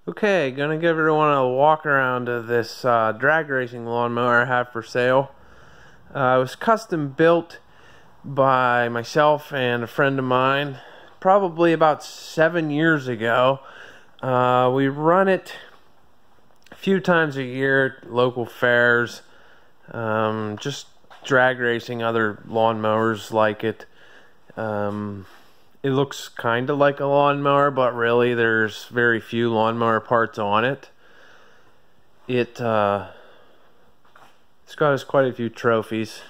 Okay, gonna give everyone a walk around of this drag racing lawnmower I have for sale. It was custom built by myself and a friend of mine probably about 7 years ago. We run it a few times a year at local fairs, just drag racing other lawnmowers like it. It looks kind of like a lawnmower, but really there's very few lawnmower parts on it. It's got us quite a few trophies.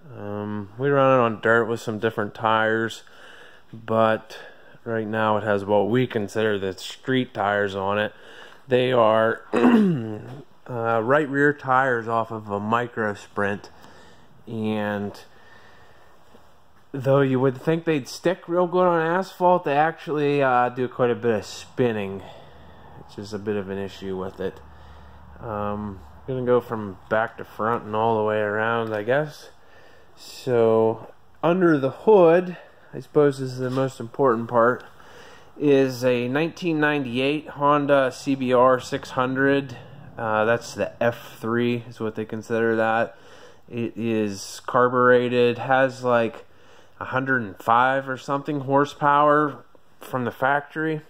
We run it on dirt with some different tires, but right now it has what we consider the street tires on it. They are right rear tires off of a Micro Sprint, and though you would think they'd stick real good on asphalt, they actually do quite a bit of spinning, which is a bit of an issue with it. I'm gonna go from back to front and all the way around, I guess. So under the hood, I suppose this is the most important part, is a 1998 Honda Cbr 600. That's the F3 is what they consider that. It is carbureted, has like 105 or something horsepower from the factory.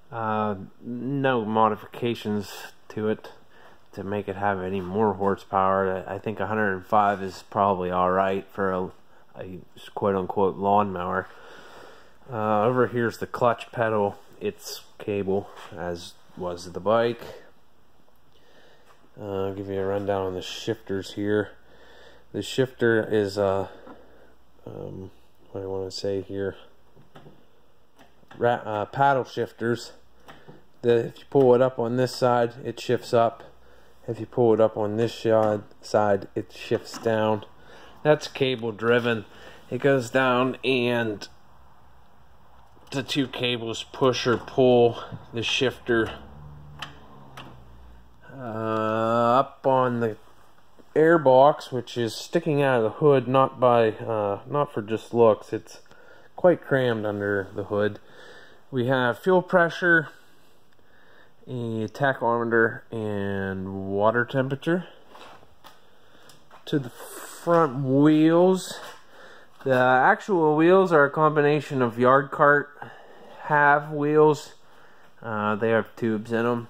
No modifications to it to make it have any more horsepower. I think 105 is probably alright for a quote-unquote lawnmower. Over here's the clutch pedal. It's cable, as was the bike. I'll give you a rundown on the shifters here. The shifter is what do I want to say here? Paddle shifters. If you pull it up on this side, it shifts up. If you pull it up on this side, it shifts down. That's cable driven. It goes down and the two cables push or pull the shifter up on the air box, which is sticking out of the hood, not for just looks. It's quite crammed under the hood. We have fuel pressure, a tachometer, and water temperature. To the front wheels, the actual wheels are a combination of yard cart half wheels. They have tubes in them.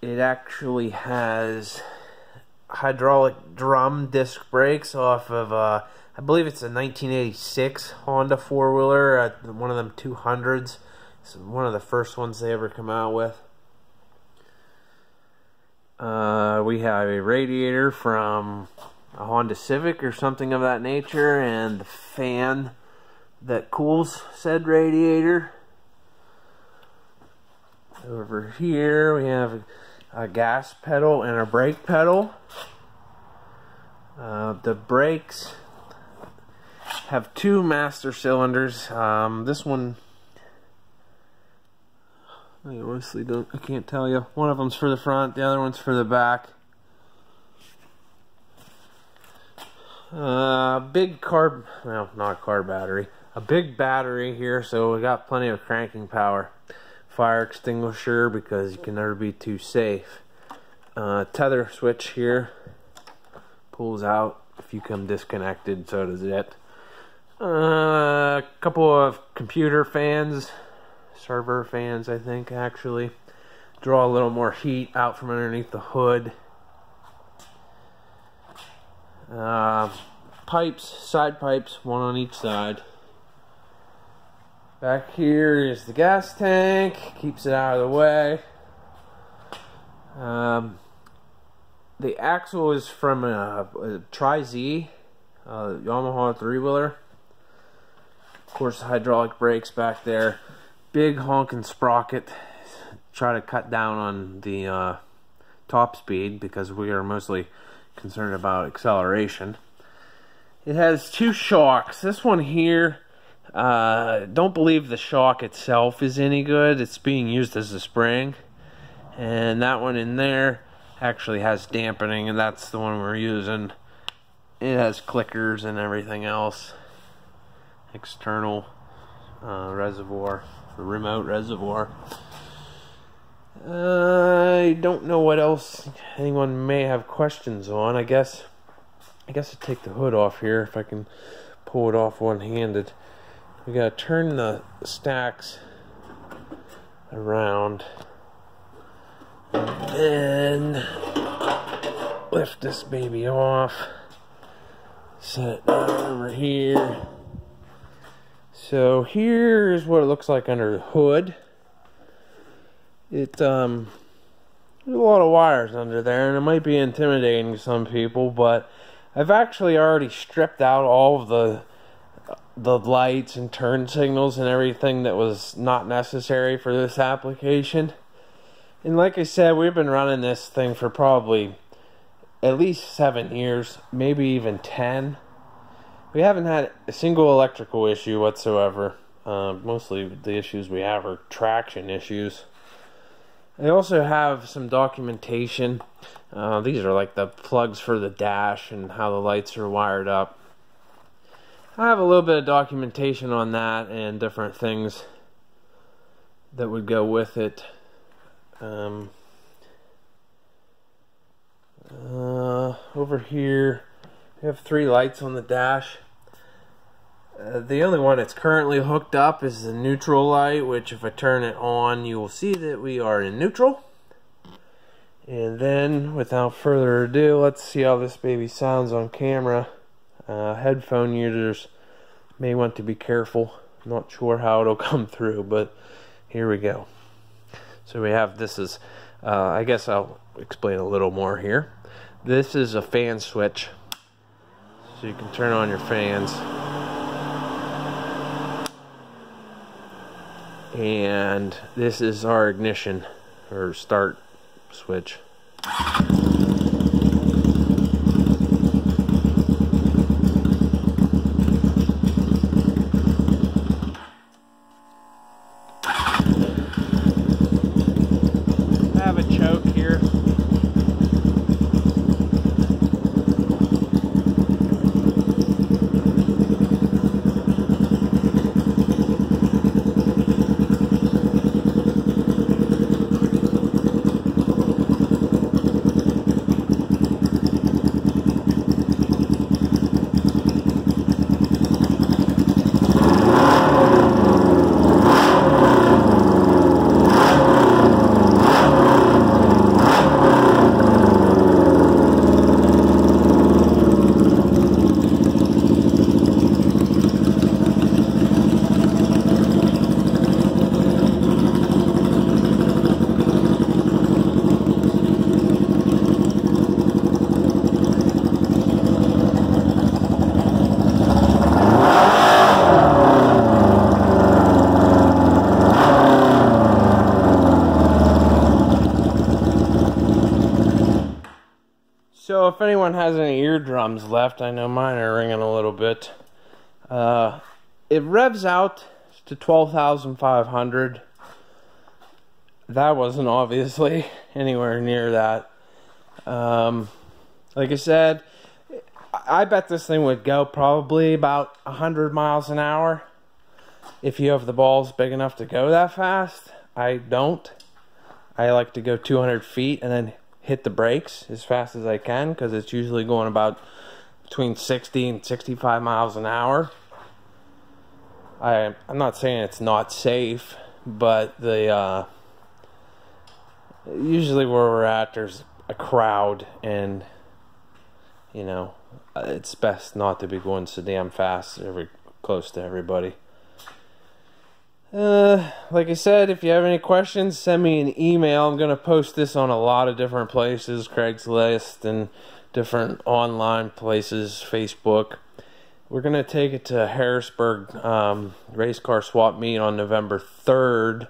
It actually has hydraulic drum disc brakes off of I believe it's a 1986 Honda four-wheeler, one of them 200s. It's one of the first ones they ever come out with. We have a radiator from a Honda Civic or something of that nature, and the fan that cools said radiator. Over here we have a gas pedal and a brake pedal. The brakes have two master cylinders. This one, I honestly I can't tell you. One of them's for the front, the other one's for the back. Big not car battery. A big battery here, so we got plenty of cranking power. Fire extinguisher, because you can never be too safe. Tether switch here. Pulls out if you come disconnected, so does it. A couple of computer fans, server fans, I think, actually. Draw a little more heat out from underneath the hood. Pipes, side pipes, one on each side. Back here is the gas tank, keeps it out of the way. The axle is from a Tri-Z, Yamaha three-wheeler. Of course, hydraulic brakes back there. Big honking sprocket. Try to cut down on the top speed because we are mostly concerned about acceleration. It has two shocks. This one here, don't believe the shock itself is any good. It's being used as a spring. And that one in there actually has dampening, and that's the one we're using. It has clickers and everything else. External reservoir, the remote reservoir. I don't know what else anyone may have questions on. I guess I'll take the hood off here if I can pull it off one-handed. We gotta turn the stacks around and then lift this baby off, set it over here. So here's what it looks like under the hood. There's a lot of wires under there, and it might be intimidating to some people, but I've actually already stripped out all of the lights and turn signals and everything that was not necessary for this application. And like I said, we've been running this thing for probably at least 7 years, maybe even 10. We haven't had a single electrical issue whatsoever. Mostly the issues we have are traction issues. I also have some documentation. These are like the plugs for the dash and how the lights are wired up. I have a little bit of documentation on that and different things that would go with it. Over here we have 3 lights on the dash. The only one that's currently hooked up is the neutral light, which if I turn it on you will see that we are in neutral. And then without further ado, let's see how this baby sounds on camera. Headphone users may want to be careful. I'm not sure how it'll come through, but here we go. So we have, this is I guess I'll explain a little more here. This is a fan switch, so you can turn on your fans. And this is our ignition or start switch. I have a choke here. So if anyone has any eardrums left, I know mine are ringing a little bit. It revs out to 12,500. That wasn't obviously anywhere near that. Like I said, I bet this thing would go probably about 100 miles an hour if you have the balls big enough to go that fast. I don't. I like to go 200 feet and then hit the brakes as fast as I can, because it's usually going about between 60 and 65 miles an hour. I'm not saying it's not safe, but the usually where we're at, there's a crowd, and you know, it's best not to be going so damn fast close to everybody. Like I said, if you have any questions, send me an email. I'm going to post this on a lot of different places, Craigslist and different online places, Facebook. We're going to take it to Harrisburg race car swap meet on November 3rd.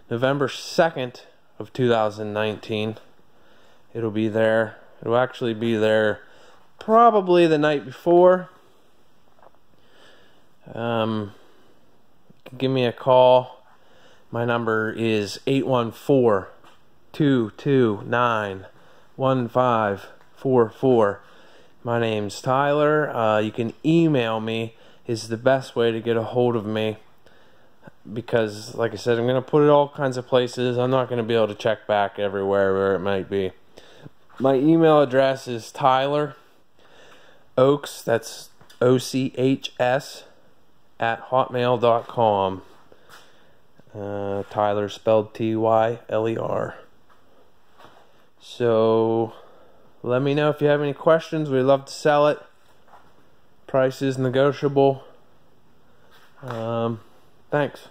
November 2nd of 2019. It'll be there. It'll actually be there probably the night before. Give me a call. My number is 814-229-1544. My name's Tyler. You can email me, is the best way to get a hold of me. because, like I said, I'm going to put it all kinds of places. I'm not going to be able to check back everywhere where it might be. My email address is Tyler Oaks, that's OCHS, @hotmail.com. Tyler spelled Tyler. So let me know if you have any questions. We'd love to sell it. Price is negotiable. Thanks.